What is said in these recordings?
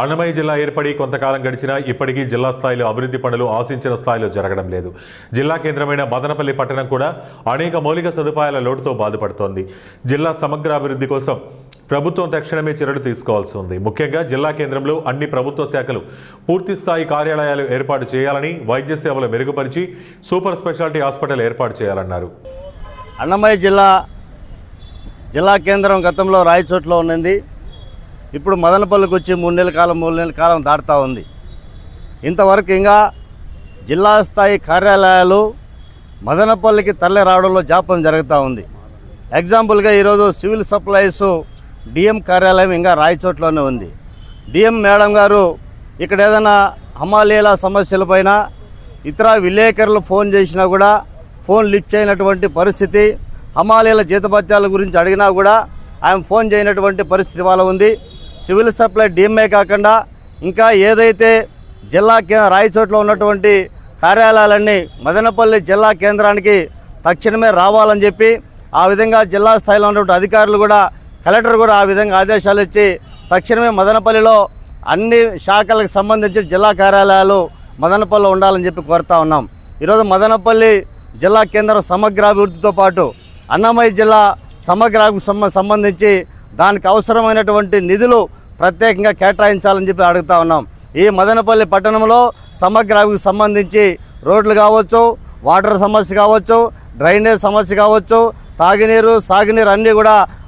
అన్నమయ్య జిల్లా ఏర్పడి కొంతకాలం గడిచినా ఇప్పటికీ జిల్లా స్థాయిలో అభివృద్ధి పనులు ఆశించిన స్థాయిలో జరగడం లేదు. జిల్లా కేంద్రమైన మదనపల్లి పట్టణం కూడా అనేక మౌలిక సదుపాయాల లోటుతో బాధపడుతోంది. జిల్లా సమగ్ర అభివృద్ధి కోసం ప్రభుత్వం తక్షణమే చర్యలు తీసుకోవాల్సి ఉంది. ముఖ్యంగా జిల్లా కేంద్రంలో అన్ని ప్రభుత్వ శాఖలు పూర్తి స్థాయి కార్యాలయాలు ఏర్పాటు చేయాలని, వైద్య సేవలు మెరుగుపరిచి సూపర్ స్పెషాలిటీ హాస్పిటల్ ఏర్పాటు చేయాలన్నారు. అన్నమయ్య జిల్లా కేంద్రం గతంలో రాయచోట్లో ఉన్నది. ఇప్పుడు మదనపల్లికి వచ్చి 3 నెలల కాలం దాటుతూ ఉంది. ఇంతవరకు ఇంకా జిల్లా స్థాయి కార్యాలయాలు మదనపల్లికి తరలి రావడంలో జాప్యం జరుగుతూ ఉంది. ఎగ్జాంపుల్గా ఈరోజు సివిల్ సప్లైస్ డిఎం కార్యాలయం ఇంకా రాయచోట్లోనే ఉంది. డిఎం మేడం గారు ఇక్కడ ఏదైనా హమాలీల సమస్యలపైన ఇతర విలేకరులు ఫోన్ చేసినా కూడా ఫోన్ లిఫ్ట్ చేయనటువంటి పరిస్థితి, హమాలీల జీతభత్యాల గురించి అడిగినా కూడా ఆమె ఫోన్ చేయనటువంటి పరిస్థితి వాళ్ళ ఉంది. సివిల్ సప్లై డిఎంఏ కాకుండా ఇంకా ఏదైతే రాయచోట్లో ఉన్నటువంటి కార్యాలయాలన్నీ మదనపల్లి జిల్లా కేంద్రానికి తక్షణమే రావాలని చెప్పి ఆ విధంగా జిల్లా స్థాయిలో ఉన్నటువంటి అధికారులు కూడా, కలెక్టర్ కూడా ఆ విధంగా ఆదేశాలు ఇచ్చి తక్షణమే మదనపల్లిలో అన్ని శాఖలకు సంబంధించి జిల్లా కార్యాలయాలు మదనపల్లిలో ఉండాలని చెప్పి కోరుతా ఉన్నాం. ఈరోజు మదనపల్లి జిల్లా కేంద్రం సమగ్రాభివృద్ధితో పాటు అన్నమయ్య జిల్లా సమగ్రాభివృద్ధికి సంబంధించి దానికి అవసరమైనటువంటి నిధులు ప్రత్యేకంగా కేటాయించాలని చెప్పి అడుగుతా ఉన్నాం. ఈ మదనపల్లి పట్టణంలో సమగ్రాభివృద్ధికి సంబంధించి రోడ్లు కావచ్చు, వాటర్ సమస్య కావచ్చు, డ్రైనేజ్ సమస్య కావచ్చు, తాగునీరు, సాగునీరు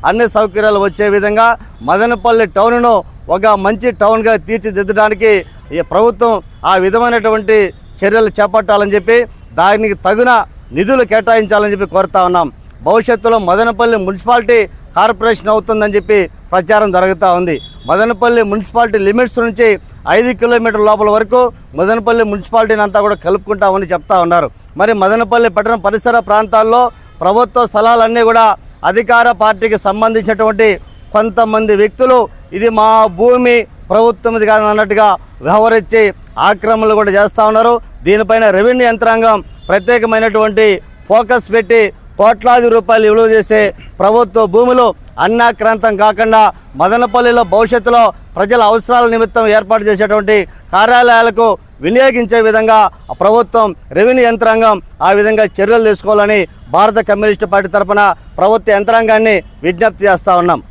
అన్ని సౌకర్యాలు వచ్చే విధంగా మదనపల్లి టౌన్ను ఒక మంచి టౌన్గా తీర్చిదిద్దడానికి ఈ ప్రభుత్వం ఆ విధమైనటువంటి చర్యలు చేపట్టాలని చెప్పి దానికి తగిన నిధులు కేటాయించాలని చెప్పి కోరుతా ఉన్నాం. భవిష్యత్తులో మదనపల్లి మున్సిపాలిటీ కార్పొరేషన్ అవుతుందని చెప్పి ప్రచారం జరుగుతూ ఉంది. మదనపల్లి మున్సిపాలిటీ లిమిట్స్ నుంచి 5 కిలోమీటర్ల లోపల వరకు మదనపల్లి మున్సిపాలిటీని అంతా కూడా కలుపుకుంటామని చెప్తా ఉన్నారు. మరి మదనపల్లి పట్టణ పరిసర ప్రాంతాల్లో ప్రభుత్వ స్థలాలన్నీ కూడా అధికార పార్టీకి సంబంధించినటువంటి కొంతమంది వ్యక్తులు ఇది మా భూమి ప్రభుత్వంది కాదు అన్నట్టుగా వ్యవహరించి ఆక్రమణలు కూడా చేస్తూ ఉన్నారు. దీనిపైన రెవెన్యూ యంత్రాంగం ప్రత్యేకమైనటువంటి ఫోకస్ పెట్టి కోట్లాది రూపాయలు విలువ చేసే ప్రభుత్వ భూములు అన్యాక్రాంతం కాకుండా మదనపల్లిలో భవిష్యత్తులో ప్రజల అవసరాల నిమిత్తం ఏర్పాటు చేసేటువంటి కార్యాలయాలకు వినియోగించే విధంగా ప్రభుత్వం, రెవెన్యూ యంత్రాంగం ఆ విధంగా చర్యలు తీసుకోవాలని భారత కమ్యూనిస్టు పార్టీ తరఫున ప్రభుత్వ యంత్రాంగాన్ని విజ్ఞప్తి చేస్తూ ఉన్నాం.